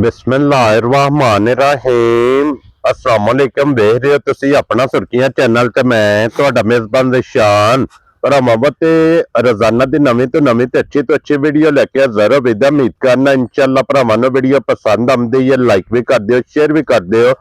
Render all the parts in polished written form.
बिस्मिल्लाहिर्रहमानिर्रहीम अस्सलाम वालेकुम। देख रहे हो तुसी अपना सुर्खियां चैनल ते मैं तुहाडा मेजबान निशान रहमत रोजाना की नवी तो अच्छी वीडियो लेके हाजिर हो। विदा उम्मीद करना इंशाअल्लाह भरावां नूं वीडियो पसंद आउंदी है। लाइक भी कर दिओ, शेयर भी कर दिओ।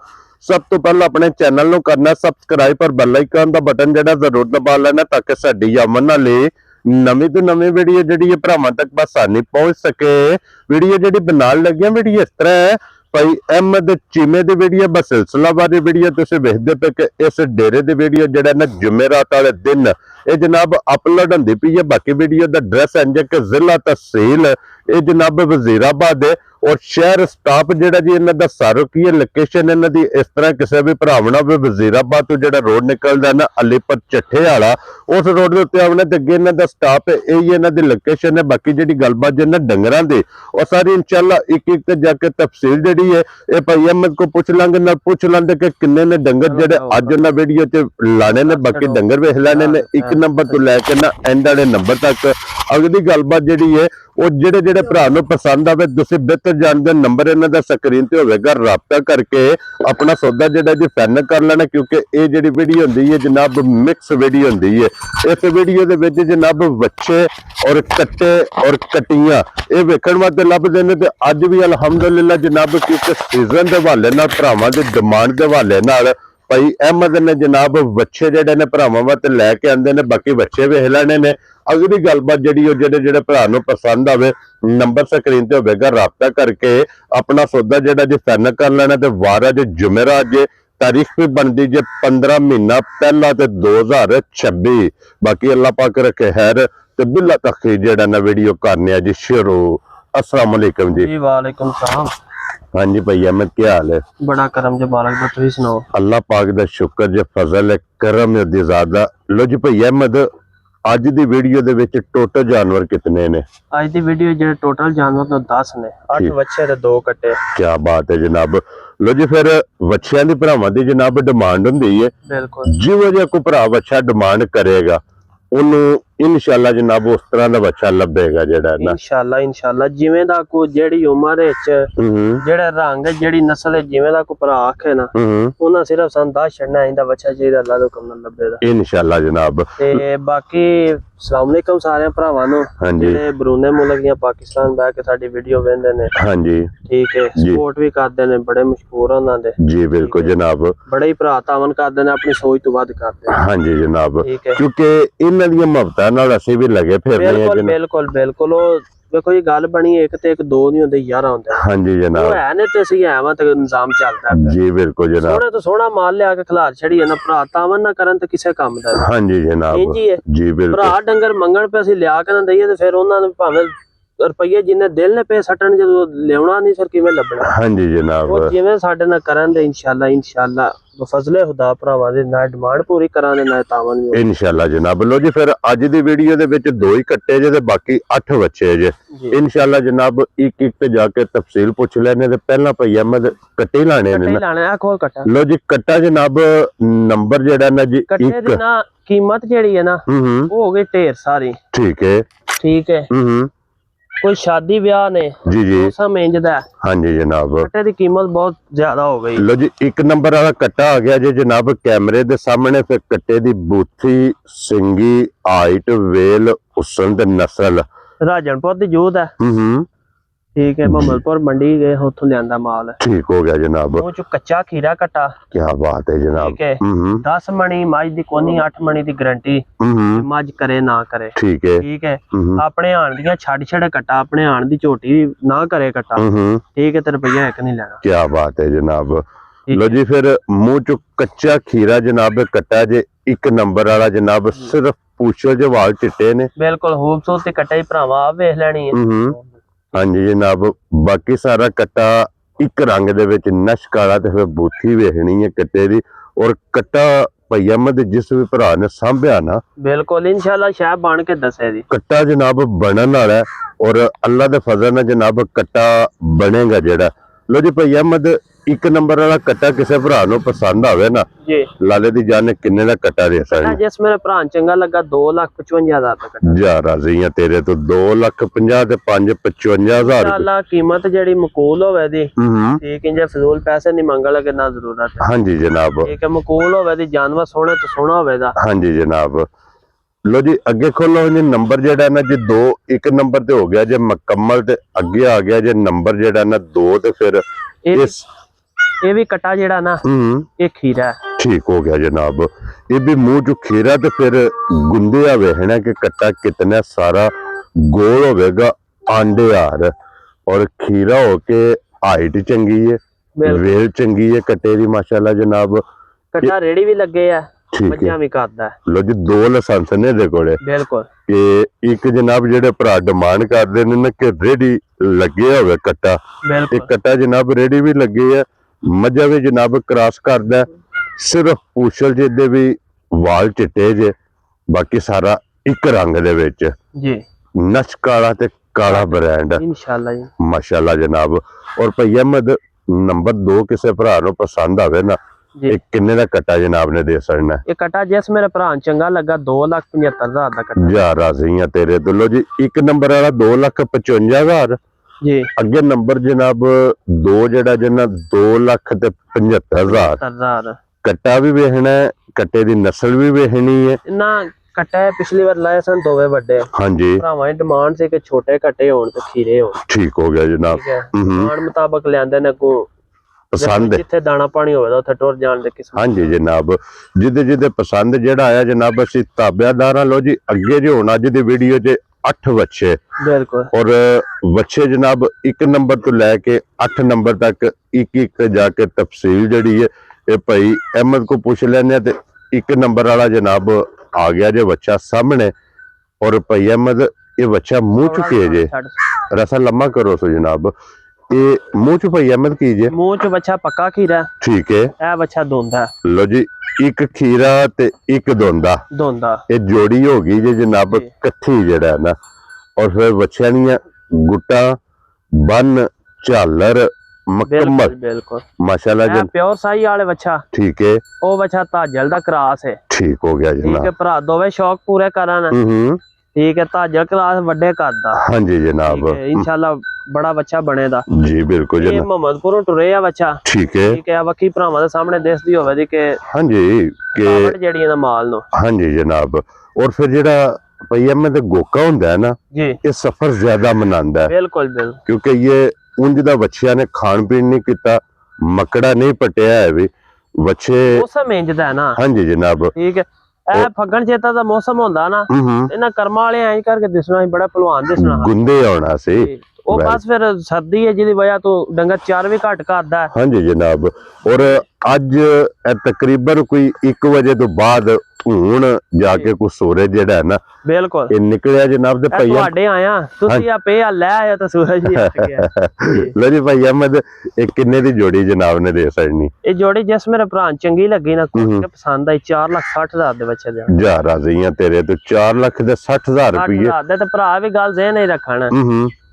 सब तो पहले अपने चैनल नूं करना सबसक्राइब और बेल आइकन दा बटन जिहड़ा जरूर दबा लेना ताकि साडी आमन वाली नवी तो नवी वीडियो जी भरावां तक बसानी पहुंच सके। वीडियो जी बनाने लगे वीडियो इस तरह है भाई अहमद चीमे की वीडियो बसिलसिला बारे वीडियो तुम वेखते पे कि इस डेरे की वीडियो जरा ना जुमेरात वाले दिन ये जनाब अपलोड होंगी पी है। बाकी वीडियो का ड्रैस इंज कि जिला तहसील ये जनाब वजीराबाद है और शहर स्टाफ जरा जी इन्हों का सारो की है। लोकेशन इन्हों की इस तरह किसी भी भरावना भी वजीराबाद तो जो रोड निकलता है ना अलीपुर चट्ठे वाला उस रोड के उत्ते आने अगे इन्हों का स्टाफ है। यही इन्हों की लोकेशन है। बाकी जी गलबात जिन्हें डंगरां दी और सारी इंशाअल्लाह एक एक जाके तफसील जी है ये भाई अहमद को पूछ लांगे ना पूछ लेंगे कि किन्ने ने डंगर जेडे अज उन्हें वीडियो च लाने ने। बाकी डंगर वेख लेने ने एक नंबर तो लैके ना एंड वाले नंबर तक। अगली गलबात जी है वो जेडे जेडे भरा नूं पसंद आवे तुसीं बेहतर जानदे नंबर इन्हां दा स्क्रीन ते होवेगा, राबता करके अपना सौदा जेड़ा जी फाइनल कर लेना। क्योंकि ये जिहड़ी वीडियो हुंदी है जनाब मिक्स वीडियो हुंदी है। इस वीडियो दे विच जनाब बच्चे और कट्टे और कटियां ये वेखण वास्ते लभदे ने। ते अज भी अलहमदुलिल्लाह जनाब क्योंकि सीजन के हवाले नाल भरावां दी डिमांड के हवाले नाल भाई अहमद ने जनाब बच्चे जेडे ने भरावां वास्ते लैके आंदे ने। बाकी बच्चे वेख लेने ने। अगली गलबात जी जेडे जेडे भरा नूं पसंद आवे नंबर स्क्रीन ते होवेगा, राबता करके अपना सौदा जेड़ा जी फाइनल कर लेना। ते वार अज जुमेरात जे तारीख भी बनती जे 15 महीना पहला ते 2026। बाकी अल्लाह पाक रखे खैर ते बिल्ला तखी जेड़ा ना वीडियो करने जी शुरू। अस्सलाम वालेकुम जी। वालेकुम सलाम। हाँ जी भाई अहमद क्या हाल है? बड़ा करम जे बालक दा तुसीं सुनाओ। अल्लाह पाक दा शुक्र जे फजल है करम है दी ज़्यादा। लो जी भाई अहमद अज दी वीडियो दे विच टोटल जानवर कितने ने? आज दी वीडियो जे टोटल जानवर तो 10 ने, 8 बच्चे ते 2 कट्टे। क्या बात है जनाब। लो जी फिर बच्चियां दी भरावां दी जनाब डिमांड हुंदी है। बिल्कुल जिहो जिहा कोई भरा बच्चा डिमांड करेगा उन्होंने इंशाअल्लाह जनाब उस तरह का बच्चा लभेगा जेड़ा ना इंशाअल्लाह जिवें दा को जेड़ी उम्र विच जेड़ा रंग जेड़ी नस्ल है जिवें दा को भरा आखे ना उन्हां सिर्फ सन 10 छड़ना इंदा बच्चा जेड़ा अल्लाह दे हुक्म नाल लभेगा इंशाअल्लाह जनाब। ते बाकी अस्सलाम वालेकुम सारे भरावां नूं जेड़े बरूने मुल्क या पाकिस्तान बैठ के साडी वीडियो वेंदे ने। हां जी ठीक है सपोर्ट भी करदे ने, बड़े मशहूर उन्हां दे जी बिल्कुल जनाब। बड़े ही भरा तावन करदे ने, अपनी सोच तो वध करदे। हां जी जनाब क्योंकि इन्हां दी मोहब्बतां नाल असीं भी लगे फिरने हैं। बिल्कुल बिल्कुल बिल्कुल देखो ये गल बनी एक ते एक दो नहीं होंदे 11 होंदे। हां जी जनाब वो है ने ते सी है तक निजाम चलदा है जी बिल्कुल जनाब। सोने तो सोना माल लिया के खिलार छड़ी है ना भरा तावन ना करन ते किसे काम दा। हां जी जनाब जी बिल्कुल। भरा डंगर मंगण पे असि लिया के ना दईए ते फिर उन्हां ने भावें रुपये जिन्ने दिल ने पे सटन जो लेवना नहीं फिर किवें लभना। हां जी जनाब वो जिवें साडे नाल करन दे इंशाअल्लाह फजले खुदा भरावां दे ना डिमांड पूरी कराने ना तावन इंशाअल्लाह जनाब। लो जी फिर अज दी वीडियो दे विच 2 ही कट्टे जे ते बाकी 8 बच्चे जे इंशाअल्लाह जनाब। एक एक ते जाके तफसील पूछ लेने ते पहला भाई अहमद कट्टे लाने ने लाने खोल कट्टा। लो जी कट्टा जनाब नंबर जेड़ा ना जी कट्टे दी ना कीमत जेड़ी है ना वो हो गई ढेर सारी। ठीक है ठीक है। कोई शादी ब्याह ने जी जी समझदा। हाँ जी जनाब कट्टे की कीमत बहुत ज्यादा हो गई। लो जी एक नंबर वाला कट्टा आ गया जी जनाब कैमरे दे सामने। फिर कट्टे दी बूथी सिंगी हाइट वेल हुसन ते नस्ल राजनपुर दी जूद है। ठीक है मोहम्मदपुर मंडी गए उथों लियांदा माल। ठीक हो गया जनाब। वो जो कच्चा खीरा कट्टा। क्या बात है जनाब। ठीक है 10 मणी मज दी कोनी 8 मणी दी गारंटी मज करे ना करे। ठीक है अपने आण दियां छड़ छड़ कट्टा अपने आण दी झोटी ना करे कट्टा। ठीक है ते रुपया एक नहीं लेना। क्या बात है जनाब। लो जी फिर मुंह चो कच्चा खीरा जनाब कट्टा जे एक नंबर वाला जनाब। सिर्फ पूछो जो वाल चिट्टे ने बिल्कुल खूबसूरत कट्टा ही भरावा आप वेख लेनी है। हाँ जी जनाब बाकी सारा कट्टा एक रंग दे विच नश काला ते फिर बूथी वेखनी है कट्टे दी। और कट्टा भाई अहमद जिस भी भरा ने सांभया ना बिल्कुल इंशाअल्लाह शाह बन के दसे दी कट्टा जनाब बनन वाला है। और अल्लाह दे फजल नाल जनाब कट्टा बनेगा जेड़ा। ਲੋ ਜੀ ਭਾਈ ਅਹਿਮਦ ਇੱਕ ਨੰਬਰ ਵਾਲਾ ਕੱਟਾ ਕਿਸੇ ਭਰਾ ਨੂੰ ਪਸੰਦ ਆਵੇ ਨਾ ਜੀ, ਲਾਲੇ ਦੀ ਜਾਨ ਨੇ ਕਿੰਨੇ ਦਾ ਕੱਟਾ ਦੇ ਸਕਦਾ? ਜਿਸ ਮੇਰੇ ਭਰਾ ਨੂੰ ਚੰਗਾ ਲੱਗਾ 2,55,000 ਦਾ ਕੱਟਾ। ਜਾ ਰਾਜ਼ੀ ਆ ਤੇਰੇ ਤੋਂ 2,50,000 ਤੇ 5,55,000 ਇਨਸ਼ਾਅੱਲਾ ਕੀਮਤ ਜਿਹੜੀ ਮਕੂਲ ਹੋਵੇ ਦੀ ਠੀਕ ਹੈ, ਜੇ ਫਜ਼ੂਲ ਪੈਸੇ ਨਹੀਂ ਮੰਗਣ ਲੱਗੇ ਨਾ ਜ਼ਰੂਰਤ ਹੈ। ਹਾਂਜੀ ਜਨਾਬ, ਠੀਕ ਹੈ, ਮਕੂਲ ਹੋਵੇ ਦੀ ਜਾਨਵਰ ਸੋਹਣੇ ਤੋਂ ਸੋਹਣਾ ਹੋਵੇ ਦਾ। ਹਾਂਜੀ ਜਨਾਬ। ਲੋ ਜੀ ਅੱਗੇ ਖੋਲੋ ਜੀ ਨੰਬਰ ਜਿਹੜਾ ਨਾ ਜੀ 2 ਇੱਕ ਨੰਬਰ ਤੇ ਹੋ ਗਿਆ ਜੇ ਮੁਕੰਮਲ ਤੇ ਅੱਗੇ ਆ ਗਿਆ ਜੇ ਨੰਬਰ ਜਿਹੜਾ ਨਾ 2 ਤੇ ਫਿਰ ਇਹ ਵੀ ਕੱਟਾ ਜਿਹੜਾ ਨਾ ਇਹ ਖੀਰਾ ਹੈ। ਠੀਕ ਹੋ ਗਿਆ ਜਨਾਬ, ਇਹ ਵੀ ਮੂੰਹ ਚ ਖੀਰਾ ਤੇ ਫਿਰ ਗੁੰਦਿਆ ਵੇਖਣਾ ਕਿ ਕੱਟਾ ਕਿਤਨਾ ਸਾਰਾ ਗੋਲ ਹੋਵੇਗਾ ਆਂਡੇਦਾਰ ਔਰ ਖੀਰਾ ਹੋ ਕੇ ਹਾਈਟ ਚੰਗੀ ਹੈ, ਵੇਲ ਚੰਗੀ ਹੈ ਕੱਟੇ ਦੀ ਮਾਸ਼ਾਅੱਲਾ ਜਨਾਬ। ਕੱਟਾ ਰੇੜੀ ਵੀ ਲੱਗੇ ਆ, ਮੱਝਾਂ ਵੀ ਕਰਦਾ। ਲੋ ਜੀ 2 ਲਾਇਸੈਂਸ ਨੇ ਦੇ ਕੋਲੇ। ਬਿਲਕੁਲ। ਤੇ ਇੱਕ ਜਨਾਬ ਜਿਹੜੇ ਭਰਾ ਡਿਮਾਂਡ ਕਰਦੇ ਨੇ ਨਾ ਕਿ ਰੇੜੀ ਲੱਗੇ ਹੋਵੇ ਕੱਟਾ, ਤੇ ਕੱਟਾ ਜਨਾਬ ਰੇੜੀ ਵੀ ਲੱਗੇ ਆ, ਮੱਝਾਂ ਵੀ ਜਨਾਬ ਕ੍ਰਾਸ ਕਰਦਾ। ਸਿਰਫ ਪੂਛਲ ਜਿਹਦੇ ਵੀ ਵਾਲ ਚਿੱਟੇ ਜੇ, ਬਾਕੀ ਸਾਰਾ ਇੱਕ ਰੰਗ ਦੇ ਵਿੱਚ ਜੀ, ਨਚ ਕਾਲਾ ਤੇ ਕਾਲਾ ਬ੍ਰਾਂਡ ਇਨਸ਼ਾਅੱਲਾ ਜੀ, ਮਾਸ਼ਾਅੱਲਾ ਜਨਾਬ। ਔਰ ਭਾਈ ਅਹਿਮਦ ਨੰਬਰ 2 ਕਿਸੇ ਭਰਾ ਨੂੰ ਪਸੰਦ ਆਵੇ ਨਾ, ਇਹ ਕਿੰਨੇ ਦਾ ਕੱਟਾ ਜਨਾਬ ਨੇ ਦੇ ਸਕਣਾ? ਇਹ ਕੱਟਾ ਜਿਸ ਮੇਰੇ ਭਰਾ ਨੂੰ ਚੰਗਾ ਲੱਗਾ 2,75,000 ਦਾ ਕੱਟਾ। ਜਾ ਰਾਜ਼ੀ ਆ ਤੇਰੇ ਤੋਂ। ਲੋ ਜੀ ਇੱਕ ਨੰਬਰ ਵਾਲਾ 2,55,000 ਜੀ। ਅੱਗੇ ਨੰਬਰ ਜਨਾਬ 2 ਜਿਹੜਾ ਜਨਾ 2,75,000 ਕੱਟਾ ਵੀ ਵੇਖਣਾ, ਕੱਟੇ ਦੀ ਨਸਲ ਵੀ ਵੇਖਣੀ ਹੈ ਨਾ। ਕੱਟਾ ਪਿਛਲੀ ਵਾਰ ਲਾਏ ਸਨ ਦੋਵੇਂ ਵੱਡੇ। ਹਾਂਜੀ, ਭਰਾਵਾਂ ਦੀ ਡਿਮਾਂਡ ਸੀ ਕਿ ਛੋਟੇ ਕੱਟੇ ਹੋਣ ਤੇ ਖੀਰੇ ਹੋਣ। ਠੀਕ ਹੋ ਗਿਆ ਜਨਾਬ, ਡਿਮਾਂਡ ਮੁਤਾਬਕ ਲਿਆਂਦੇ ਨੇ ਕੋ ਪਸੰਦ ਜਿੱਥੇ ਦਾਣਾ ਪਾਣੀ ਹੋਵੇ ਉੱਥੇ ਟੁਰ ਜਾਣ ਦੇ ਕਿਸਮ। ਹਾਂਜੀ ਜਨਾਬ, ਜਿਹਦੇ ਪਸੰਦ ਜਿਹੜਾ ਆਇਆ ਜਨਾਬ ਅਸੀਂ ਤਾਬਿਆਦਾਰਾਂ। ਲੋ ਜੀ ਅੱਗੇ ਜੋ ਹੁਣ ਅੱਜ ਦੀ ਵੀਡੀਓ 'ਚ 8 ਬੱਚੇ, ਬਿਲਕੁਲ, ਔਰ ਬੱਚੇ ਜਨਾਬ 1 ਨੰਬਰ ਤੋਂ ਲੈ ਕੇ 8 ਨੰਬਰ ਤੱਕ ਇੱਕ ਜਾ ਕੇ ਤਫਸੀਲ ਜਿਹੜੀ ਹੈ ਇਹ ਭਾਈ ਅਹਿਮਦ ਕੋ ਪੁੱਛ ਲੈਣੇ ਤੇ 1 ਨੰਬਰ ਵਾਲਾ ਜਨਾਬ ਆ ਗਿਆ ਜੇ ਬੱਚਾ ਸਾਹਮਣੇ। ਔਰ ਭਾਈ ਅਹਿਮਦ ਇਹ ਬੱਚਾ ਮੂੰਹ ਚੁੱਕੇ ਜੇ, ਰਸਾ ਲੰਮਾ ਕਰੋ ਸੋ ਜਨਾਬ। ਇਹ ਮੂੰਹ ਚ ਭਾਈ ਅਹਿਮਦ ਕੀਜੇ, ਮੂੰਹ ਚ ਬੱਚਾ ਪੱਕਾ ਖੀਰਾ। ਠੀਕ ਹੈ, ਇਹ ਬੱਚਾ ਦੋਂਦਾ। ਲੋ ਜੀ ਇੱਕ ਖੀਰਾ ਤੇ ਇੱਕ ਦੋਂਦਾ, ਇਹ ਜੋੜੀ ਹੋ ਗਈ ਜੇ ਜਨਾਬ ਇਕੱਠੀ ਜਿਹੜਾ ਨਾ। ਔਰ ਫਿਰ ਬੱਚਿਆਂ ਦੀਆਂ ਗੁੱਟਾਂ ਬੰਨ ਝਾਲਰ ਮੁਕੰਮਲ, ਬਿਲਕੁਲ ਮਾਸ਼ਾਅੱਲਾ ਜੀ। ਪਿਓਰ ਸਾਈ ਵਾਲੇ ਬੱਚਾ, ਠੀਕ ਹੈ, ਉਹ ਬੱਚਾ ਤਾਜਲ ਦਾ ਕਰਾਸ ਹੈ। ਠੀਕ ਹੋ ਗਿਆ ਜਨਾਬ। ਠੀਕ ਹੈ, ਭਰਾ ਦੋਵੇਂ ਸ਼ੌਕ ਪੂਰੇ ਕਰਨ। ਠੀਕ ਹੈ, ਤਾਜਲ ਕਲਾਸ ਵੱਡੇ ਕਰਦਾ। ਹਾਂਜੀ ਜਨਾਬ, ਇਨਸ਼ਾਅੱਲਾ ਬੜਾ ਬੱਚਾ ਬਣੇਦਾ ਜੀ। ਬਿਲਕੁਲ ਜਨਾਬ, ਇਹ ਮੁਹੰਮਦਪੁਰੋਂ ਟੁਰੇ ਆ ਬੱਚਾ। ਠੀਕ ਹੈ, ਠੀਕ ਹੈ, ਵਕੀ ਭਰਾਵਾਂ ਦੇ ਸਾਹਮਣੇ ਦਿਸਦੀ ਹੋਵੇ ਦੀ ਕਿ ਹਾਂਜੀ ਕਿ ਜਿਹੜੀ ਇਹਦਾ ਮਾਲ ਨੂੰ। ਹਾਂਜੀ ਜਨਾਬ। ਔਰ ਫਿਰ ਜਿਹੜਾ ਭਾਈ ਅਹਿਮਦ ਗੋਕਾ ਹੁੰਦਾ ਹੈ ਨਾ ਜੀ, ਇਹ ਸਫਰ ਜ਼ਿਆਦਾ ਮਨਾਉਂਦਾ ਹੈ। ਬਿਲकुल बिल्कुल, ਕਿਉਂਕਿ ਇਹ ਉਂਝ ਦਾ ਬੱਚਿਆਂ ਨੇ ਖਾਣ ਪੀਣ ਨਹੀਂ ਕੀਤਾ, ਮਕੜਾ ਨਹੀਂ ਪਟਿਆ ਹੈ ਵੀ ਬੱਚੇ ਮੌਸਮ ਇੰਜਦਾ ਹੈ ਨਾ। ਹਾਂਜੀ ਜਨਾਬ, ਠੀਕ ਹੈ। ਇਹ ਫੱਗਣ ਚੇਤਾ ਦਾ ਮੌਸਮ ਹੁੰਦਾ ਨਾ, ਇਹਨਾਂ ਕਰਮਾਂ ਵਾਲੇ ਐਂ ਕਰਕੇ ਦਿਸਣਾ ਬੜਾ ਪਹਿਲਵਾਨ ਦਿਸਣਾ, ਗੁੰਦੇ ਆਉਣਾ ਸੀ। ਉਹ ਬਸ ਫਿਰ ਸਰਦੀ ਹੈ ਜਿਹਦੀ ਵਜ੍ਹਾ ਤੋਂ ਡੰਗਰ ਚਾਰ ਵੀ ਘੱਟ ਕਰਦਾ। ਹਾਂਜੀ ਜਨਾਬ। ਔਰ ਅੱਜ ਤਕਰੀਬਨ ਕੋਈ 1 ਵਜੇ ਤੋਂ ਬਾਅਦ ਹੁਣ ਜਾ ਕੇ ਕੋਈ ਸੂਰਜ ਜਿਹੜਾ ਹੈ ਨਾ ਬਿਲਕੁਲ ਇਹ ਨਿਕਲਿਆ ਜਨਾਬ। ਦੇ ਭਾਈ ਤੁਹਾਡੇ ਆਇਆ ਤੁਸੀਂ ਆ ਪੇ ਆ ਲੈ ਆਇਆ ਤਾਂ ਸੂਰਜ ਵੀ ਆ ਗਿਆ। ਲੋ ਜੀ ਭਾਈ ਅਹਿਮਦ ਇਹ ਕਿੰਨੇ ਦੀ ਜੋੜੀ ਜਨਾਬ ਨੇ ਦੇ ਸਕਣੀ? ਇਹ ਜੋੜੀ ਜਿਸ ਮੇਰੇ ਭਰਾ ਚੰਗੀ ਲੱਗੀ ਨਾ, ਕੋਈ ਪਸੰਦ ਆਈ 4,60,000 ਦੇ ਬੱਚੇ ਦੇ। ਜਾ ਰਾਜ਼ੀਆਂ ਤੇਰੇ ਤੋਂ 4,60,000 ਰੁਪਏ ਦੇ। ਤੇ ਭਰਾ ਵੀ ਗੱਲ ਜ਼ਹਿਨ ਹੀ ਰੱਖਣ,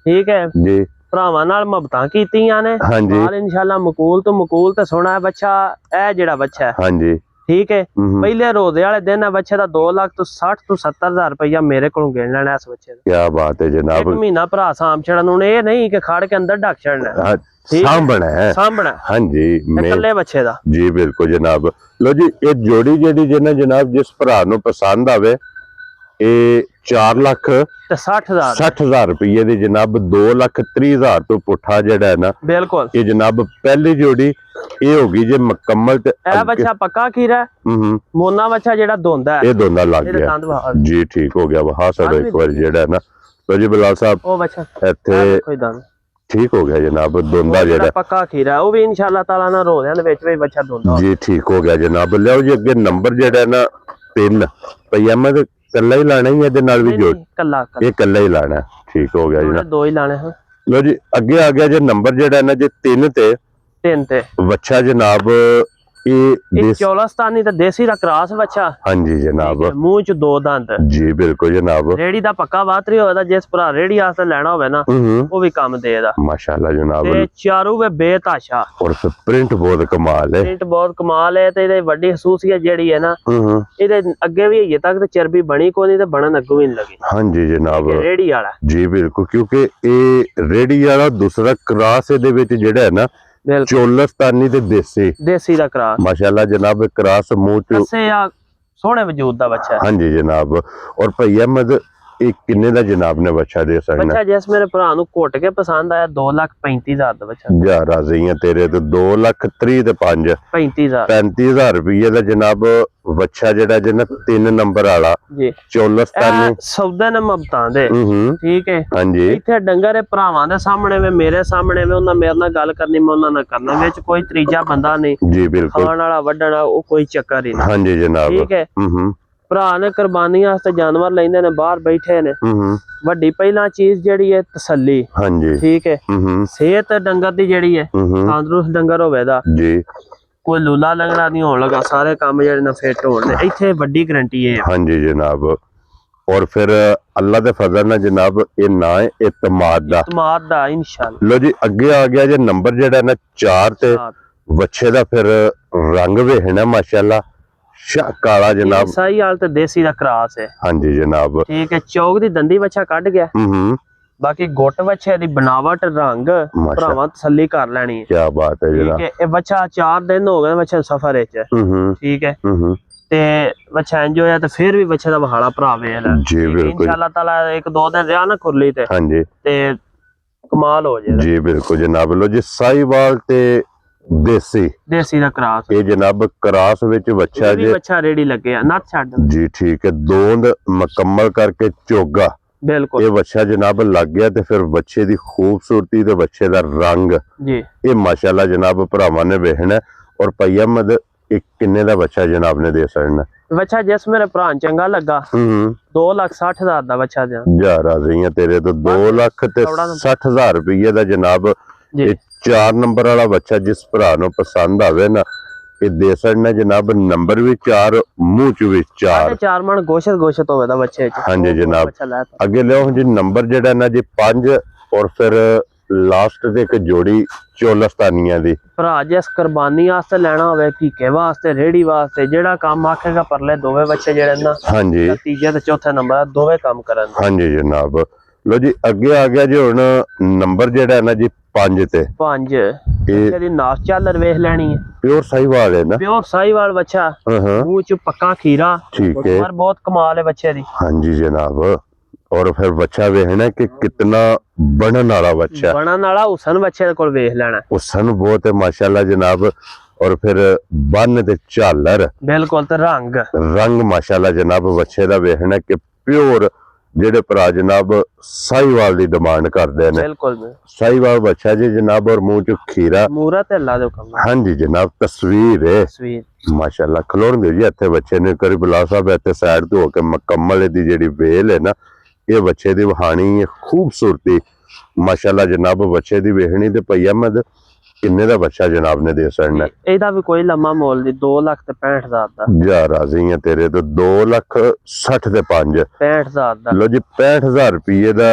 ਠੀਕ ਹੈ ਜੀ। ਭਰਾਵਾਂ ਨਾਲ ਮੁਹੱਬਤਾਂ ਕੀਤੀਆਂ ਨੇ, ਨਾਲ ਇਨਸ਼ਾਅੱਲਾ ਮਕੂਲ ਤੋਂ ਮਕੂਲ ਤੇ ਸੋਹਣਾ ਹੈ ਬੱਚਾ। ਇਹ ਜਿਹੜਾ ਬੱਚਾ ਹੈ, ਹਾਂਜੀ ਠੀਕ ਹੈ, ਪਹਿਲੇ ਰੋਜ਼ੇ ਵਾਲੇ ਦਿਨ ਬੱਚੇ ਦਾ 2,60,000 ਤੋਂ 70,000 ਰੁਪਇਆ ਮੇਰੇ ਕੋਲੋਂ ਗਿਣ ਲੈਣਾ ਇਸ ਬੱਚੇ ਦਾ। ਕੀ ਬਾਤ ਹੈ ਜਨਾਬ। 1 ਮਹੀਨਾ ਭਰਾ ਸਾਂਭ ਛੜਨ ਨੂੰ, ਇਹ ਨਹੀਂ ਕਿ ਖੜ ਕੇ ਅੰਦਰ ਢੱਕ ਛੜਨਾ, ਸਾਂਭਣਾ ਹੈ। ਹਾਂਜੀ ਇਕੱਲੇ ਬੱਚੇ ਦਾ। ਜੀ ਬਿਲਕੁਲ ਜਨਾਬ। ਲੋ ਜੀ ਇਹ ਜੋੜੀ ਜਿਹੜੀ ਜੇ ਨਾ ਜਨਾਬ ਜਿਸ ਭਰਾ ਨੂੰ ਪਸੰਦ ਆਵੇ, ਇਹ 4,60,000 ਰੁਪਏ ਦੀ ਜਨਾਬ 2,30,000 ਤੋਂ ਪੁੱਠਾ ਜਿਹੜਾ ਹੈ ਨਾ, ਬਿਲਕੁਲ ਇਹ ਜਨਾਬ ਪਹਿਲੀ ਜੋੜੀ ਇਹ ਹੋ ਗਈ ਜੇ ਮੁਕੰਮਲ। ਤੇ ਇਹ ਬੱਚਾ ਪੱਕਾ ਖੀਰਾ, ਮੋਨਾ ਬੱਚਾ ਜਿਹੜਾ ਦੋਂਦਾ, ਇਹ ਦੋਂਦਾ ਲੱਗ ਗਿਆ ਜੀ। ਠੀਕ ਹੋ ਗਿਆ। ਵਹਾ ਸਾਡਾ ਇੱਕ ਵਾਰ ਜਿਹੜਾ ਹੈ ਨਾ। ਲੋ ਜੀ ਬਿਲਾਲ ਸਾਹਿਬ ਉਹ ਬੱਚਾ ਇੱਥੇ ਠੀਕ ਹੋ ਗਿਆ ਜਨਾਬ, ਦੋਂਦਾ ਜਿਹੜਾ ਪੱਕਾ ਖੀਰਾ, ਉਹ ਵੀ ਇਨਸ਼ਾਅੱਲਾ ਤਾਲਾ ਨਾਲ ਰੋਜ਼ਿਆਂ ਦੇ ਵਿੱਚ ਵੀ ਬੱਚਾ ਦੋਂਦਾ ਜੀ। ਠੀਕ ਹੋ ਗਿਆ ਜਨਾਬ। ਲਿਓ ਜੀ ਅੱਗੇ ਨੰਬਰ ਜਿਹੜਾ ਨਾ 3 ਭਾਈ ਅਹਿਮਦ ਕੱਲਾ ਹੀ ਲਾਣਾ ਹੀ ਇਹਦੇ ਨਾਲ ਵੀ ਜੋੜ? ਇਹ ਕੱਲਾ ਹੀ ਲਾਣਾ। ਠੀਕ ਹੋ ਗਿਆ ਜੀ, 2 ਹੀ ਲਾਣੇ। ਲੋ ਜੀ ਅੱਗੇ ਆ ਗਿਆ ਜੇ ਨੰਬਰ ਜਿਹੜਾ ਨਾ ਜੇ 3 ਤੇ ਬੱਚਾ ਜਨਾਬ ਇਹ ਚੌਲਸਤਾਨੀ ਤੇ ਦੇਸੀ ਦਾ ਕ੍ਰਾਸ ਬੱਚਾ। ਹਾਂਜੀ ਜਨਾਬ। ਮੂੰਹ ਚ 2 ਦੰਦ। ਜੀ ਬਿਲਕੁਲ ਜਨਾਬ। ਰੇੜੀ ਦਾ ਪੱਕਾ ਬਾਤਰੀ ਹੋਵੇ ਜਿਸ ਭਰਾ ਰੇੜੀ ਵਾਸਤੇ ਲੈਣਾ ਹੋਵੇ ਨਾ ਉਹ ਵੀ ਕੰਮ ਦੇਦਾ। ਮਾਸ਼ਾਅੱਲਾ ਜਨਾਬ। ਤੇ ਚਾਰੂ ਵੇ ਬੇਤਾਸ਼ਾ ਔਰ ਪ੍ਰਿੰਟ ਬਹੁਤ ਕਮਾਲ ਹੈ। ਪ੍ਰਿੰਟ ਬਹੁਤ ਕਮਾਲ ਹੈ ਤੇ ਇਹਦੀ ਵੱਡੀ ਖਸੂਸੀਅਤ ਜਿਹੜੀ ਹੈ ਨਾ ਇਹਦੇ ਅੱਗੇ ਵੀ ਹਜੇ ਤੱਕ ਤੇ ਚਰਬੀ ਬਣੀ ਕੋਈ ਨਹੀਂ ਤੇ ਬਣਨ ਅੱਗੋਂ ਵੀ ਨਹੀਂ ਲੱਗੀ। ਹਾਂਜੀ ਜਨਾਬ। ਰੇੜੀ ਵਾਲਾ ਜੀ ਬਿਲਕੁਲ ਕਿਉਂਕਿ ਇਹ ਰੇੜੀ ਵਾਲਾ ਦੂਸਰਾ ਕ੍ਰਾਸ ਇਹਦੇ ਵਿੱਚ ਜਿਹੜਾ ਹੈ ਨਾ ਚੌਲਸਤਾਨੀ ਤੇ ਦੇਸੀ ਦਾ ਕ੍ਰਾਸ। ਮਾਸ਼ਾਅੱਲਾ ਜਨਾਬ ਕ੍ਰਾਸ ਮੂੰਹ ਚ ਸੋਹਣੇ ਵਜੂਦ ਦਾ ਬੱਚਾ। ਹਾਂਜੀ ਜਨਾਬ। ਔਰ ਭਈ ਅਹਿਮਦ ਇਹ ਕਿੰਨੇ ਦਾ ਜਨਾਬ ਨੇ ਬੱਚਾ ਦੇ ਸਕਣਾ? ਬੱਚਾ ਜਿਸ ਮੇਰੇ ਭਰਾ ਨੂੰ ਘੁੱਟ ਕੇ ਪਸੰਦ ਆਇਆ 2,35,000 ਦਾ ਬੱਚਾ। ਜਾ ਰਾਜ਼ੀ ਆ ਤੇਰੇ ਤੇ 2,30,000 ਤੇ 5 35,000 ਰੁਪਏ ਦਾ ਜਨਾਬ ਬੱਚਾ ਜਿਹੜਾ ਜਿਹਨਾਂ 3 ਨੰਬਰ ਵਾਲਾ ਜੀ ਚੌਲਸਤਾਨੀ ਸੌਦੇ ਨੇ ਮਬਤਾਂ ਦੇ। ਠੀਕ ਹੈ। ਹਾਂਜੀ ਇੱਥੇ ਡੰਗਰ ਭਰਾਵਾਂ ਦੇ ਸਾਹਮਣੇ ਵੇ ਮੇਰੇ ਸਾਹਮਣੇ ਵੇ ਉਹਨਾਂ ਮੇਰੇ ਨਾਲ ਗੱਲ ਕਰਨੀ ਮੈਂ ਉਹਨਾਂ ਨਾਲ ਕਰਨਾ ਵਿੱਚ ਕੋਈ ਤੀਜਾ ਬੰਦਾ ਨਹੀਂ। ਜੀ ਬਿਲਕੁਲ। ਖਾਣ ਵਾਲਾ ਵੱਢਣਾ ਉਹ ਕੋਈ ਚੱਕਰ ਹੀ ਨਹੀਂ। ਹਾਂਜੀ ਜਨਾਬ। ਠੀਕ ਹੈ। ਭਰਾ ਨੇ ਕੁਰਬਾਨੀ ਵਾਸਤੇ ਜਾਨਵਰ ਲੈਂਦੇ ਨੇ ਬਾਹਰ ਬੈਠੇ ਨੇ। ਵੱਡੀ ਪਹਿਲਾਂ ਚੀਜ਼ ਜਿਹੜੀ ਹੈ ਤਸੱਲੀ। ਹਾਂਜੀ ਠੀਕ ਹੈ। ਸਿਹਤ ਡੰਗਰ ਦੀ ਜਿਹੜੀ ਹੈ ਤੰਦਰੁਸਤ ਡੰਗਰ ਹੋਵੇ ਦਾ ਜੀ ਕੋਈ ਲੂਲਾ ਲੰਗੜਾ ਨਹੀਂ ਹੋਣ ਲੱਗਾ ਸਾਰੇ ਕੰਮ ਜਿਹੜੇ ਨਾ ਫਿੱਟ ਹੋਣ ਦੇ ਇੱਥੇ ਵੱਡੀ ਗਰੰਟੀ ਹੈ। ਹਾਂਜੀ ਜਨਾਬ। ਔਰ ਫਿਰ ਅੱਲਾ ਦੇ ਫਜ਼ਲ ਨਾਲ ਜਨਾਬ ਇਹ ਨਾ ਹੈ ਇਤਮਾਦ ਦਾ ਇਨਸ਼ਾਅੱਲਾ। ਲੋ ਜੀ ਅੱਗੇ ਆ ਗਿਆ ਜੇ ਨੰਬਰ ਜਿਹੜਾ ਨਾ 4 ਤੇ ਬੱਚੇ ਦਾ ਫਿਰ ਰੰਗ ਵੇਖਣਾ ਮਾਸ਼ਾਅੱਲਾ ਕਾਲਾ ਜਨਾਬ। ਸਹੀ ਹਾਲ ਤੇ ਦੇਸੀ ਦਾ ਕ੍ਰਾਸ ਹੈ। ਹਾਂਜੀ ਜਨਾਬ। ਠੀਕ ਹੈ। ਚੌਕ ਦੀ ਦੰਦੀ ਬੱਚਾ ਕੱਢ ਗਿਆ। ਬਾਕੀ ਗੁੱਟ ਬੱਚੇ ਦੀ ਬਣਾਵਟ ਰੰਗ ਭਰਾਵਾਂ ਤਸੱਲੀ ਕਰ ਲੈਣੀ ਹੈ। ਕੀ ਬਾਤ ਹੈ ਜਨਾਬ। ਠੀਕ ਹੈ। ਇਹ ਬੱਚਾ 4 ਦਿਨ ਹੋ ਗਏ ਬੱਚੇ ਸਫਰ ਵਿੱਚ। ਠੀਕ ਹੈ। ਤੇ ਬੱਚਾ ਇੰਜ ਹੋਇਆ ਤੇ ਫਿਰ ਵੀ ਬੱਚੇ ਦਾ ਬਹਾਲਾ ਭਰਾ ਵੇਖ ਲੈ ਜੀ ਬਿਲਕੁਲ ਇਨਸ਼ਾਅੱਲਾ ਤਾਲਾ 1-2 ਦਿਨ ਰਿਹਾ ਨਾ ਖੁਰਲੀ ਤੇ ਹਾਂਜੀ ਤੇ ਕਮਾਲ ਹੋ ਜਾਏਗਾ ਜੀ ਬਿਲਕੁਲ ਜਨਾਬ। ਲੋ ਜੀ ਸਾਈਵਾਲ ਤੇ ਦੇਸੀ ਦਾ ਕ੍ਰਾਸ ਇਹ ਜਨਾਬ ਕ੍ਰਾਸ ਵਿੱਚ ਬੱਚਾ ਜੀ ਬੱਚਾ ਰੇੜੀ ਲੱਗਿਆ ਨੱਥ ਛੱਡ ਜੀ ਠੀਕ ਹੈ। ਦੋਂਦ ਮੁਕੰਮਲ ਕਰਕੇ ਚੋਗਾ ਬਿਲਕੁਲ ਇਹ ਬੱਚਾ ਜਨਾਬ ਲੱਗ ਗਿਆ ਤੇ ਫਿਰ ਬੱਚੇ ਦੀ ਖੂਬਸੂਰਤੀ ਤੇ ਬੱਚੇ ਦਾ ਰੰਗ ਜੀ ਇਹ ਮਾਸ਼ਾਅੱਲਾ ਜਨਾਬ ਭਰਾਵਾਂ ਨੇ ਵੇਖਣਾ। ਔਰ ਭਈ ਅਹਿਮਦ ਇਹ ਕਿੰਨੇ ਦਾ ਬੱਚਾ ਜਨਾਬ ਨੇ ਦੇ ਸਕਣਾ? ਬੱਚਾ ਜਿਸ ਮੇਰੇ ਭਰਾ ਚੰਗਾ ਲੱਗਾ 2,60,000 ਦਾ ਬੱਚਾ ਜਾ ਰਾਜ਼ੀ ਆ ਤੇਰੇ ਤੋਂ 2,60,000 ਰੁਪਏ ਦਾ ਜਨਾਬ। ਇਹ 4 ਨੰਬਰ ਵਾਲਾ ਬੱਚਾ ਜਿਸ ਭਰਾ ਨੂੰ ਪਸੰਦ ਆਵੇ ਨਾ ਇਹ ਦੇ ਸਕਣਾ ਜਨਾਬ। ਨੰਬਰ ਵੀ 4 ਮੂੰਹ ਚ ਵੀ 4 ਮਣ ਗੋਸ਼ਤ ਹੋਵੇ ਦਾ ਬੱਚੇ ਚ। ਹਾਂਜੀ ਜਨਾਬ। ਅੱਗੇ ਲਿਓ ਜੀ ਨੰਬਰ ਜਿਹੜਾ ਨਾ ਜੀ 5 ਔਰ ਫਿਰ ਲਾਸਟ ਤੇ ਇੱਕ ਜੋੜੀ ਚੌਲਸਤਾਨੀਆਂ ਦੀ ਭਰਾ ਜਿਸ ਕੁਰਬਾਨੀ ਵਾਸਤੇ ਲੈਣਾ ਹੋਵੇ ਕੀਕੇ ਵਾਸਤੇ ਰੇੜੀ ਵਾਸਤੇ ਜਿਹੜਾ ਕੰਮ ਆਖੇਗਾ ਪਰਲੇ ਦੋਵੇਂ ਬੱਚੇ ਜਿਹੜੇ ਨਾ ਹਾਂਜੀ ਤੀਜੇ ਤੇ ਚੌਥੇ ਨੰਬਰ ਦੋਵੇਂ ਕੰਮ ਕਰਨ। ਹਾਂਜੀ ਜਨਾਬ। ਲੋ ਜੀ ਅੱਗੇ ਆ ਗਿਆ ਜੀ ਹੁਣ ਨੰਬਰ ਜਿਹੜਾ ਨਾ ਜੀ 5 ਤੇ 5 ਇਹਦੀ ਨਾਸ ਚਾਲਰ ਵੇਖ ਲੈਣੀ ਹੈ। ਪਿਓਰ ਸਾਈਵਾਲ ਹੈ ਨਾ ਪਿਓਰ ਸਾਈਵਾਲ ਬੱਚਾ ਮੂੰਹ ਚ ਪੱਕਾ ਖੀਰਾ। ਠੀਕ ਹੈ। ਪਰ ਬਹੁਤ ਕਮਾਲ ਹੈ ਬੱਚੇ ਦੀ। ਹਾਂਜੀ ਜਨਾਬ। ਔਰ ਫਿਰ ਬੱਚਾ ਵੇਖਣਾ ਕਿ ਕਿਤਨਾ ਬਣਨ ਵਾਲਾ ਬੱਚਾ ਬਣਨ ਵਾਲਾ ਹੁਸਨ ਬੱਚੇ ਦੇ ਕੋਲ ਵੇਖ ਲੈਣਾ ਹੁਸਨ ਬਹੁਤ ਹੈ ਮਾਸ਼ਾਅੱਲਾ ਜਨਾਬ। ਔਰ ਫਿਰ ਬੰਨ ਤੇ ਝਾਲਰ ਬਿਲਕੁਲ ਤੇ ਰੰਗ ਮਾਸ਼ਾਅੱਲਾ ਜਨਾਬ ਬੱਚੇ ਦਾ ਵੇਖਣਾ ਕਿ ਪਿਓਰ ਜਿਹੜੇ ਭਰਾ ਜਨਾਬ ਸਾਈਵਾਲ ਦੀ ਡਿਮਾਂਡ ਕਰਦੇ ਨੇ ਬਿਲਕੁਲ ਸਾਈਵਾਲ ਬੱਚਾ ਜੀ ਜਨਾਬ। ਔਰ ਮੂੰਹ ਚ ਖੀਰਾ ਮੂਰਾ ਤੇ ਅੱਲਾ ਦੇ ਹੁਕਮ। ਹਾਂਜੀ ਜਨਾਬ। ਤਸਵੀਰ ਹੈ ਮਾਸ਼ਾਅੱਲਾ ਖਲੋਣ ਦੇ ਜੀ ਇੱਥੇ ਬੱਚੇ ਨੇ ਕਰੀ ਬੁਲਾ ਸਾਹਿਬ ਇੱਥੇ ਸਾਈਡ ਤੋਂ ਹੋ ਕੇ ਮੁਕੰਮਲ ਦੀ ਜਿਹੜੀ ਵੇਲ ਹੈ ਨਾ ਇਹ ਬੱਚੇ ਦੀ ਵਹਾਣੀ ਖੂਬਸੂਰਤੀ ਮਾਸ਼ਾਅੱਲਾ ਜਨਾਬ ਬੱਚੇ ਦੀ ਵੇਖਣੀ ਤੇ ਭਈ ਅਹਿਮਦ ਕਿੰਨੇ ਦਾ ਬੱਚਾ ਜਨਾਬ ਨੇ ਦੇ ਸਕਣਾ? ਇਹਦਾ ਵੀ ਕੋਈ ਲੰਮਾ ਮੁੱਲ ਨਹੀਂ 2,65,000 ਦਾ ਜਾ ਰਾਜ਼ੀ ਆ ਤੇਰੇ ਤੋਂ 2,60,000 ਤੇ 5 65,000 ਦਾ। ਲੋ ਜੀ 65,000 ਰੁਪਏ ਦਾ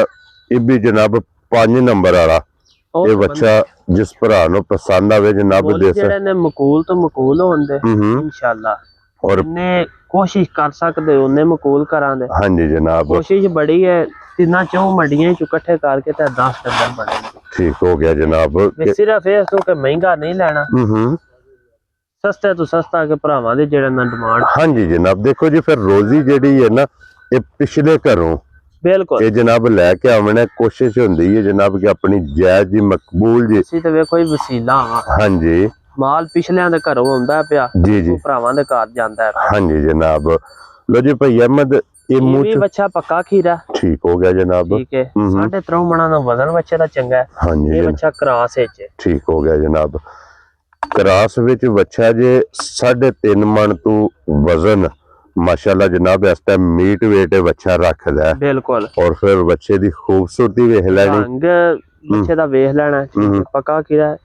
ਇਹ ਵੀ ਜਨਾਬ 5 ਨੰਬਰ ਵਾਲਾ ਇਹ ਬੱਚਾ ਜਿਸ ਭਰਾ ਨੂੰ ਪਸੰਦ ਆਵੇ ਜਨਾਬ ਦੇ ਜਿਹੜੇ ਨੇ ਮਕੂਲ ਤੋਂ ਮਕੂਲ ਹੁੰਦੇ ਇਨਸ਼ਾਅੱਲਾ। ਔਰ ਨੇ ਕੋਸ਼ਿਸ਼ ਕਰ ਸਕਦੇ ਉਹਨੇ ਮਕੂਲ ਕਰਾਂਗੇ। ਹਾਂਜੀ ਜਨਾਬ। ਕੋਸ਼ਿਸ਼ ਬੜੀ ਹੈ ਤਿੰਨਾਂ ਚੋਂ ਮੰਡੀਆਂ ਚ ਇਕੱਠੇ ਕਰਕੇ ਤੇ 10 ਡੰਗਰ ਬਣੇ। ਠੀਕ ਹੋ ਗਿਆ ਜਨਾਬ। ਸਿਰਫ ਇਹ ਸੋ ਕਿ ਮਹਿੰਗਾ ਨਹੀਂ ਲੈਣਾ ਸਸਤੇ ਤੋਂ ਸਸਤਾ ਕੇ ਭਰਾਵਾਂ ਦੇ ਜਿਹੜੇ ਨਾ ਡਿਮਾਂਡ। ਹਾਂਜੀ ਜਨਾਬ। ਦੇਖੋ ਜੀ ਫਿਰ ਰੋਜ਼ੀ ਜਿਹੜੀ ਹੈ ਨਾ ਇਹ ਪਿਛਲੇ ਘਰੋਂ ਬਿਲਕੁਲ ਇਹ ਜਨਾਬ ਲੈ ਕੇ ਆਵਣੇ ਕੋਸ਼ਿਸ਼ ਹੁੰਦੀ ਹੈ ਜਨਾਬ ਕਿ ਆਪਣੀ ਜਾਇਜ਼ ਜੀ ਮਕਬੂਲ ਜੀ ਅਸੀਂ ਤੇ ਵੇਖੋ ਹੀ ਵਸੀਲਾ ਹਾਂਜੀ ਮਾਲ ਪਿਛਲਿਆਂ ਦੇ ਘਰੋਂ ਆਉਂਦਾ ਪਿਆ ਜੀ ਜੀ ਭਰਾਵਾਂ ਦੇ ਘਰ ਜਾਂਦਾ ਹੈ। ਹਾਂਜੀ ਜਨਾਬ। ਲੋ ਜੀ ਭਈ ਅਹਿਮਦ ਇਹ ਮੂੰਹ ਚ ਬੱਚਾ ਪੱਕਾ ਖੀਰਾ ਠੀਕ ਹੋ ਗਿਆ ਜਨਾਬ। ਠੀਕ ਹੈ। 3.5 ਮਣਾ ਦਾ ਵਜ਼ਨ ਬੱਚੇ ਦਾ ਚੰਗਾ ਹੈ। ਹਾਂਜੀ ਇਹ ਬੱਚਾ ਕ੍ਰਾਸ ਵਿੱਚ ਠੀਕ ਹੋ ਗਿਆ ਜਨਾਬ। ਕ੍ਰਾਸ ਵਿੱਚ ਬੱਚਾ ਜੇ 3.5 ਮਣ ਤੋਂ ਵਜ਼ਨ ਮਾਸ਼ਾਅੱਲਾ ਜਨਾਬ ਇਸ ਟਾਈਮ ਮੀਟ ਵੇਟ ਬੱਚਾ ਰੱਖਦਾ ਹੈ ਬਿਲਕੁਲ। ਔਰ ਫਿਰ ਬੱਚੇ ਦੀ ਖੂਬਸੂਰਤੀ ਵੇਖ ਲੈਣੀ ਰੰਗ ਬੱਚੇ ਦਾ ਵੇਖ ਲੈਣਾ ਪੱਕਾ ਖੀਰਾ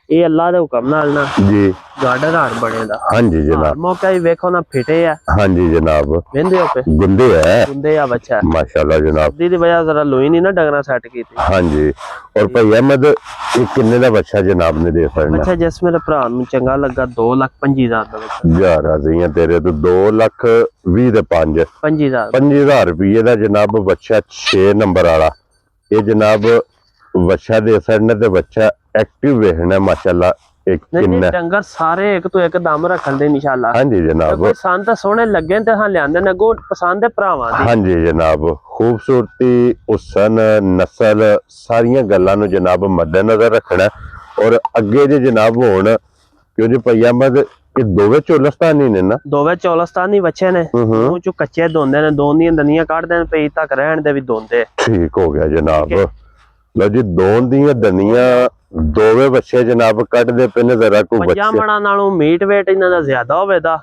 ਇਹ ਅੱਲਾ ਦੇ ਹੁਕਮ ਨਾਲ ਨਾ ਜੀ ਗਾਰਡਨ ਹਾਰ ਬਣੇ ਦਾ। ਹਾਂਜੀ ਜਨਾਬ, ਮੌਕਾ ਹੀ ਵੇਖੋ ਨਾ ਫਿਟੇ ਆ। ਹਾਂਜੀ ਜਨਾਬ, ਵੇਂਦੇ ਹੋ ਪੇ ਗੁੰਦੇ ਹੈ ਗੁੰਦੇ ਆ ਬੱਚਾ ਮਾਸ਼ਾਅੱਲਾ ਜਨਾਬ। ਸਰਦੀ ਦੀ ਵਜ੍ਹਾ ਜ਼ਰਾ ਲੋਈ ਨਹੀਂ ਨਾ ਡੰਗਰਾ ਸੈੱਟ ਕੀਤੀ। ਹਾਂਜੀ, ਔਰ ਭਾਈ ਅਹਿਮਦ ਇਹ ਕਿੰਨੇ ਦਾ ਬੱਚਾ ਜਨਾਬ ਨੇ ਦੇ ਫੜਨਾ? ਅੱਛਾ, ਜਿਸ ਮੇਰੇ ਭਰਾ ਨੂੰ ਚੰਗਾ ਲੱਗਾ 2,25,000 ਦਾ ਬੱਚਾ। ਯਾਰ ਆਜ਼ੀਆਂ ਤੇਰੇ ਤੋਂ 2,20,000 ਦੇ 5 25,000 50,000 ਰੁਪਏ ਦਾ ਜਨਾਬ ਬੱਚਾ 6 ਨੰਬਰ ਵਾਲਾ। ਇਹ ਜਨਾਬ ਬੱਚਾ ਦੇ ਫੜਨੇ ਤੇ ਬੱਚਾ ਐਕਟਿਵ ਵੇਖਣਾ ਮਾਸ਼ਾਅੱਲਾ। ਇੱਕ ਕਿੰਨਾ ਡੰਗਰ ਸਾਰੇ ਇੱਕ ਤੋਂ ਇੱਕ ਦਮ ਰੱਖਣ ਦੇ ਇਨਸ਼ਾਅੱਲਾ। ਹਾਂਜੀ ਜਨਾਬ, ਕੋਈ ਸੰਤ ਸੋਹਣੇ ਲੱਗੇ ਤੇ ਹਾਂ ਲਿਆਂਦੇ ਨੇ ਗੋ ਪਸੰਦ ਹੈ ਭਰਾਵਾਂ ਦੀ। ਹਾਂਜੀ ਜਨਾਬ, ਖੂਬਸੂਰਤੀ, ਹੁਸਨ, ਨਸਲ ਸਾਰੀਆਂ ਗੱਲਾਂ ਨੂੰ ਜਨਾਬ ਮੱਦੇਨਜ਼ਰ ਰੱਖਣਾ। ਔਰ ਅੱਗੇ ਜੇ ਜਨਾਬ ਹੋਣ ਕਿਉਂ ਜੀ ਭਾਈ ਅਹਿਮਦ ਇਹ ਦੋਵੇਂ ਚੋਲਸਤਾਨੀ ਨੇ ਨਾ? ਦੋਵੇਂ ਚੌਲਸਤਾਨੀ ਬੱਚੇ ਨੇ। ਮੂੰਹ ਚੋਂ ਕੱਚੇ ਦੋਂਦੇ ਨੇ, ਦੋਨ ਦੀਆਂ ਦੰਦੀਆਂ ਕੱਢਦੇ ਨੇ, ਪੇਟ ਤੱਕ ਰਹਿਣ ਦੇ ਵੀ ਦੋਂਦੇ। ਠੀਕ ਹੋ ਗਿਆ ਜਨਾਬ। ਲਓ ਜੀ, ਦੋਨ ਦੀਆਂ ਦੰਦੀਆਂ ਦੋਵੇਂ ਬੱਚੇ ਜਨਾਬ ਕੱਢਦੇ ਪਏ ਨੇ। ਜ਼ਰਾ ਕੋਈ ਪੰਜਾਂ ਬੱਚੇ ਮਣਾਂ ਨਾਲੋਂ ਮੀਟ ਵੇਟ ਇਹਨਾਂ ਦਾ ਜ਼ਿਆਦਾ ਹੋਵੇਦਾ।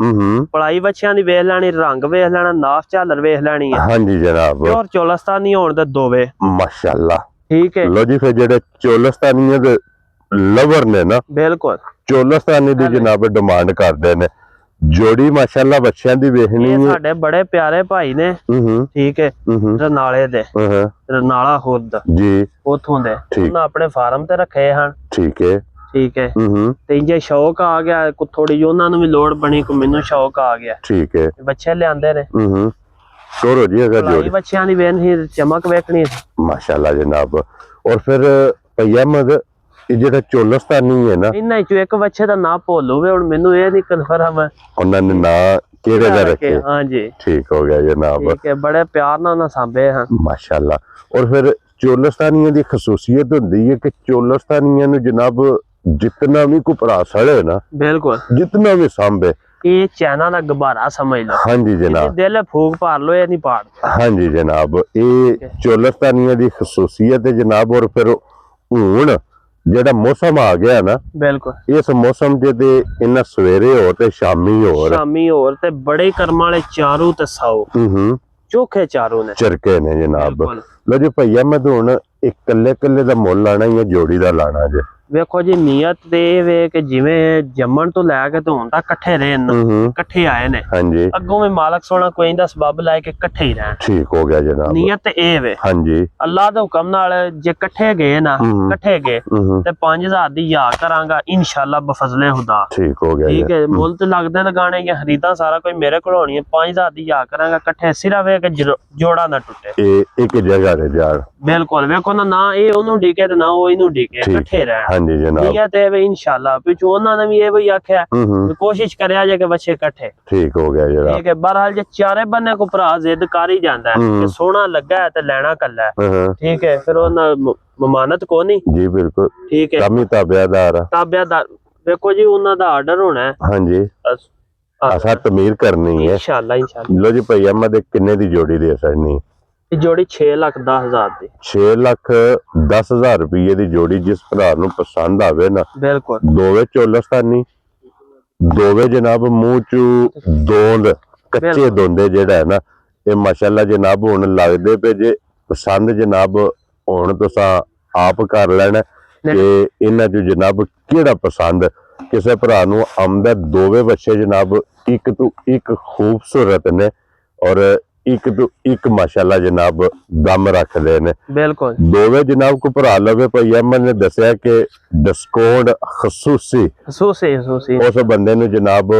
ਪਲਾਈ ਬੱਚਿਆਂ ਦੀ ਵੇਖ ਲੈਣੀ, ਰੰਗ ਵੇਖ ਲੈਣਾ, ਨਾਫ ਝਾਲਰ ਵੇਖ ਲੈਣੀ ਹੈ। ਹਾਂਜੀ ਜਨਾਬ, ਪਿਓਰ ਚੌਲਸਤਾਨੀ ਹੋਣ ਦੇ ਦੋਵੇਂ। ਮਾਸ਼ਾਅੱਲਾ। ਠੀਕ ਹੈ। ਲਓ ਜੀ, ਫਿਰ ਜਿਹੜੇ ਚੋਲਸਤਾਨੀਆਂ ਦੇ ਲਵਰ ਨੇ ਨਾ, ਬਿਲਕੁਲ ਚੋਲਸਤਾਨੀ ਦੀ ਜਨਾਬ ਡਿਮਾਂਡ ਕਰਦੇ ਨੇ। ਜੋੜੀ ਮਾਸ਼ਾਅੱਲਾ ਬੱਚਿਆਂ ਦੀ ਵੇਖਣੀ ਇਹ ਹੈ। ਸਾਡੇ ਬੜੇ ਪਿਆਰੇ ਭਾਈ ਨੇ। ਠੀਕ ਹੈ, ਰਨਾਲੇ ਦੇ, ਰਨਾਲਾ ਖੁਰਦ ਜੀ, ਉਥੋਂ ਦੇ। ਉਹਨਾਂ ਆਪਣੇ ਫਾਰਮ ਤੇ ਰੱਖੇ ਹਨ। ਠੀਕ ਹੈ, ਠੀਕ ਹੈ। ਤੇ ਜੇ ਸ਼ੌਕ ਆ ਗਿਆ ਥੋੜੀ ਜਿਹੀ, ਉਹਨਾਂ ਨੂੰ ਵੀ ਲੋੜ ਬਣੀ, ਕੋ ਮੈਨੂੰ ਸ਼ੌਕ ਆ ਗਿਆ। ਠੀਕ ਹੈ, ਬੱਚੇ ਲਿਆਂਦੇ ਨੇ। ਤੋਰੋ ਜੀ ਅਗਰ ਜੋੜੀ ਬੱਚਿਆਂ ਦੀ ਵੇਖਣੀ, ਚਮਕ ਵੇਖਣੀ ਮਾਸ਼ਾਅੱਲਾ ਜਨਾਬ। ਔਰ ਫਿਰ ਭਾਈ ਅਹਿਮਦ ਇਹ ਜਿਹੜਾ ਚੋਲਸਤਾਨੀ ਹੈ ਨਾ, ਇਹਨਾਂ ਚੋਂ ਇੱਕ ਬੱਚੇ ਦਾ ਨਾਂ ਭੁੱਲ ਹੋਵੇ ਹੁਣ, ਮੈਨੂੰ ਇਹ ਨਹੀਂ ਕਨਫਰਮ ਹੈ ਉਹਨਾਂ ਨੇ ਨਾਂ ਕਿਹੜੇ ਦਾ ਰੱਖੇ? ਹਾਂਜੀ, ਠੀਕ ਹੋ ਗਿਆ ਜਨਾਬ। ਠੀਕ ਹੈ, ਬੜੇ ਪਿਆਰ ਨਾਲ ਉਹਨਾਂ ਸਾਂਭੇ ਹਨ ਮਾਸ਼ਾਅੱਲਾ। ਔਰ ਫਿਰ ਚੋਲਸਤਾਨੀਆਂ ਦੀ ਖਸੂਸੀਅਤ ਹੁੰਦੀ ਹੈ ਕਿ ਚੋਲਸਤਾਨੀਆਂ ਨੂੰ ਜਨਾਬ ਜਿਤਨਾ ਵੀ ਕੋ ਭਰਾ ਸੜੇ ਨਾ, ਬਿਲਕੁਲ ਜਿਤਨਾ ਵੀ ਸਾਂਭੇ, ਇਹ ਚੈਨਾ ਦਾ ਗੁਬਾਰਾ ਸਮਝ ਲਓ। ਹਾਂਜੀ ਜਨਾਬ, ਦਿਲ ਫੂਕ ਭਾਰ ਲੋ, ਇਹ ਨਹੀਂ ਪਾੜ। ਹਾਂਜੀ ਜਨਾਬ, ਇਹ ਚੋਲਸਤਾਨੀਆਂ ਦੀ ਖਸੂਸੀਅਤ ਹੈ ਜਨਾਬ। ਔਰ ਫਿਰ ਹੁਣ ਜਿਹੜਾ ਮੌਸਮ ਆ ਗਿਆ ਨਾ, ਬਿਲਕੁਲ ਇਸ ਮੌਸਮ ਦੇ ਤੇ ਇਹਨਾਂ ਸਵੇਰੇ ਹੋ ਤੇ ਸ਼ਾਮੀ ਹੋਰ ਤੇ ਬੜੇ ਕਰਮ ਵਾਲੇ ਚਾਰੂ ਤੇ ਸਾਓ ਚੋਖੇ ਚਾਰੂ ਨੇ, ਚਰਕੇ ਨੇ ਜਨਾਬ। ਲੋ ਜੀ ਭਈਆ, ਮੈਂ ਹੁਣ ਇੱਕ ਕੱਲੇ ਦਾ ਮੁੱਲ ਲਾਣਾ ਜਾਂ ਜੋੜੀ ਦਾ ਲਾਣਾ ਜੇ? ਵੇਖੋ ਜੀ, ਨੀਅਤ ਤੇ ਇਹ ਵੇ ਕਿ ਜਿਵੇਂ ਜੰਮਣ ਤੋਂ ਲੈ ਕੇ ਤੇ ਹੁਣ ਤੱਕ ਇਕੱਠੇ ਰਹੇ ਨੇ, ਇਕੱਠੇ ਆਏ ਨੇ। ਹਾਂਜੀ, ਅੱਗੋਂ ਵੀ ਮਾਲਕ ਸੋਹਣਾ ਕੋਈ ਦਾ ਸਬਬ ਲੈ ਕੇ ਇਕੱਠੇ ਹੀ ਰਹਿਣ। ਠੀਕ ਹੋ ਗਿਆ ਜਨਾਬ। ਨੀਅਤ ਤੇ ਇਹ ਵੇ, ਹਾਂਜੀ, ਅੱਲਾ ਦੇ ਹੁਕਮ ਨਾਲ ਜੇ ਇਕੱਠੇ ਗਏ ਨਾ, ਇਕੱਠੇ ਗਏ ਤੇ 5,000 ਦੀ ਯਾ ਕਰਾਂਗਾ ਇਨਸ਼ਾਅੱਲਾ ਬਫਜ਼ਲੇ ਖੁਦਾ। ਠੀਕ ਹੋ ਗਿਆ। ਠੀਕ ਹੈ, ਮੁੱਲ ਤੇ ਲੱਗਦੇ ਲਗਾਣੇ ਜਾਂ ਖਰੀਦਾਂ ਸਾਰਾ ਕੋਈ ਮੇਰੇ ਕੋਲ ਹੋਣੀ ਹੈ। 5,000 ਦੀ ਯਾ ਕਰਾਂਗਾ ਇਕੱਠੇ, ਸਿਰਫ ਇਹ ਕਿ ਜੋੜਾ ਨਾ ਟੁੱਟੇ। ਇਹ ਇੱਕ ਜਗ੍ਹਾ ਤੇ ਯਾਰ, ਬਿਲਕੁਲ। ਵੇਖੋ ਨਾ ਇਹ ਉਹਨੂੰ ਡੀਕੇ ਤੇ ਨਾ ਉਹ ਇਹਨੂੰ ਡੀਕੇ, ਇਕੱਠੇ ਰਹਿਣ। ਹਾਂਜੀ ਜਨਾਬ, ਨੀਅਤ ਹੈ ਵੀ ਇਨਸ਼ਾਅੱਲਾ। ਪਿੱਛੋਂ ਉਹਨਾਂ ਨੇ ਵੀ ਇਹ ਵੀ ਆਖਿਆ ਕੋਸ਼ਿਸ਼ ਕਰਿਆ ਜੇ ਕਿ ਬੱਚੇ ਇਕੱਠੇ। ਠੀਕ ਹੋ ਗਿਆ ਜਨਾਬ। ਠੀਕ ਹੈ। ਬਹਰਹਾਲ ਜੇ ਚਾਰੇ ਬੰਨੇ ਕੋ ਭਰਾ ਜ਼ਿੱਦ ਕਰ ਹੀ ਜਾਂਦਾ ਕਿ ਸੋਹਣਾ ਲੱਗਾ ਤੇ ਲੈਣਾ ਕੱਲਾ, ਠੀਕ ਹੈ, ਫਿਰ ਉਹਨਾਂ ਮਮਾਨਤ ਕੋ ਨਹੀਂ। ਜੀ ਬਿਲਕੁਲ, ਠੀਕ ਹੈ, ਕਾਮੀ ਤਾਬਿਆਦਾਰ। ਵੇਖੋ ਜੀ, ਉਹਨਾਂ ਦਾ ਆਰਡਰ ਹੋਣਾ ਹੈ। ਹਾਂਜੀ, ਅਸਾਂ ਤਮੀਰ ਕਰਨੀ ਹੈ ਇਨਸ਼ਾਅੱਲਾ। ਲੋ ਜੀ ਭਈਆ, ਮੈਂ ਕਿੰਨੇ ਦੀ ਜੋੜੀ ਦੇ ਸਕਣੀ? ਇਹ ਜੋੜੀ 6,10,000 ਦੀ। 6,10,000 ਰੁਪਏ ਦੀ ਜੋੜੀ। ਜਿਸ ਭਰਾ ਨੂੰ ਪਸੰਦ ਆਵੇ ਨਾ, ਬਿਲਕੁਲ। ਦੋਵੇਂ ਚੋਲਸਤਾਨੀ, ਦੋਵੇਂ ਜਨਾਬ ਮੂੰਹ ਚ ਦੋਂਦ, ਕੱਚੇ ਦੋਂਦੇ ਜਿਹੜਾ ਹੈ ਨਾ, ਇਹ ਮਾਸ਼ਾਅੱਲਾ ਜਨਾਬ ਹੁਣ ਲੱਗਦੇ ਪਏ ਜੇ ਪਸੰਦ ਜਨਾਬ। ਹੁਣ ਤੁਸੀਂ ਆਪ ਕਰ ਲੈਣਾ ਕਿ ਇਹਨਾਂ ਚ ਜਨਾਬ ਕਿਹੜਾ ਪਸੰਦ। ਕਿਸੇ ਭਰਾ ਨੂੰ ਆਮਦਾ ਦੋਵੇਂ ਬੱਚੇ ਜਨਾਬ ਇੱਕ ਤੋਂ ਇੱਕ ਖੂਬਸੂਰਤ ਨੇ ਔਰ ਇੱਕ ਤੋਂ ਇੱਕ ਮਾਸ਼ਾਅੱਲਾ ਜਨਾਬ ਦਮ ਰੱਖਦੇ ਨੇ। ਬਿਲਕੁਲ, ਦੋਵੇਂ ਜਨਾਬ ਕੋ ਭਰਾ ਲਵੇ ਭਈਆ, ਮੈਨੇ ਦੱਸਿਆ ਕਿ ਡਿਸਕਾਊਂਟ ਖਸੂਸੀ ਉਸ ਬੰਦੇ ਨੂੰ ਜਨਾਬ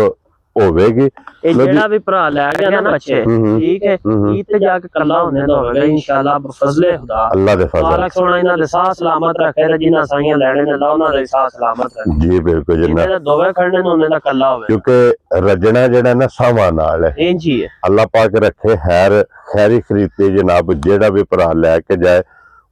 ਹੋਵੇਗੀ। ਇਹ ਜਿਹੜਾ ਵੀ ਭਰਾ ਲੈ ਗਿਆ ਨਾ ਬੱਚੇ, ਠੀਕ ਹੈ, ਈਦ ਤੇ ਜਾ ਕੇ ਕੱਲਾ ਹੁੰਦੇ ਦਾ ਹੋਵੇਗਾ ਇਨਸ਼ਾਅੱਲਾ ਬਫਜ਼ਲੇ ਖੁਦਾ। ਅੱਲਾ ਦੇ ਫਜ਼ਲ, ਮਾਲਕ ਸੋਹਣਾ ਇਹਨਾਂ ਦੇ ਸਾਹ ਸਲਾਮਤ ਰੱਖੇ ਤੇ ਜਿਨ੍ਹਾਂ ਸਾਈਆਂ ਲੈਣੇ ਨੇ ਉਹਨਾਂ ਦੇ ਸਾਹ ਸਲਾਮਤ ਰੱਖੇ। ਜੀ ਬਿਲਕੁਲ ਜਨਾਬ, ਇਹਨਾਂ ਦੋਵੇਂ ਖੜਨੇ ਨੂੰ ਉਹਨਾਂ ਦਾ ਕੱਲਾ ਹੋਵੇ, ਕਿਉਂਕਿ ਰਜਣਾ ਜਿਹੜਾ ਨਾ ਸਾਵਾਂ ਨਾਲ ਹੈ। ਇੰਜ ਹੀ ਹੈ। ਅੱਲਾ ਪਾਕ ਰੱਖੇ ਖੈਰੀ ਖਰੀਦੇ ਜਨਾਬ। ਜਿਹੜਾ ਵੀ ਭਰਾ ਲੈ ਕੇ ਜਾਏ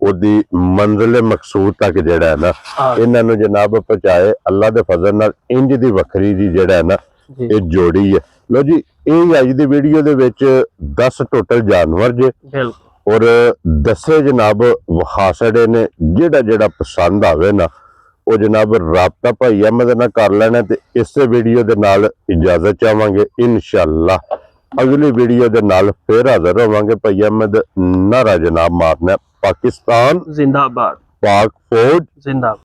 ਉਹਦੀ ਮੰਜ਼ਿਲ ਮਕਸੂਦ ਤੱਕ ਜਿਹੜਾ ਹੈ ਨਾ, ਇਹਨਾਂ ਨੂੰ ਜਨਾਬ ਪਹੁੰਚਾਏ ਅੱਲਾ ਦੇ ਫਜ਼ਲ ਨਾਲ। ਇੰਜ ਦੀ ਵੱਖਰੀ ਜੀ ਜਿਹੜਾ ਹੈ ਨਾ ਇਹ ਜੋੜੀ ਹੈ। ਲੋ ਜੀ, ਇਹ ਅੱਜ ਦੀ ਵੀਡੀਓ ਦੇ ਵਿੱਚ 10 ਟੋਟਲ ਜਾਨਵਰ ਜੇ, ਔਰ 10 ਜਨਾਬ ਵਿਖਾ ਛੜੇ ਨੇ। ਜਿਹੜਾ ਪਸੰਦ ਆਵੇ ਨਾ ਉਹ ਜਨਾਬ ਰਾਬਤਾ ਭਾਈ ਅਹਿਮਦ ਨਾਲ ਕਰ ਲੈਣਾ। ਤੇ ਇਸੇ ਵੀਡੀਓ ਦੇ ਨਾਲ ਇਜਾਜ਼ਤ ਚਾਹਾਂਗੇ। ਇਨਸ਼ਾਅੱਲਾ ਅਗਲੀ ਵੀਡੀਓ ਦੇ ਨਾਲ ਫੇਰ ਹਾਜ਼ਰ ਹੋਵਾਂਗੇ। ਭਾਈ ਅਹਿਮਦ ਨਾਰਾ ਜਨਾਬ ਮਾਰਨਾ, ਪਾਕਿਸਤਾਨ ਜ਼ਿੰਦਾਬਾਦ, ਪਾਕ ਫੌਜ ਜ਼ਿੰਦਾਬਾਦ।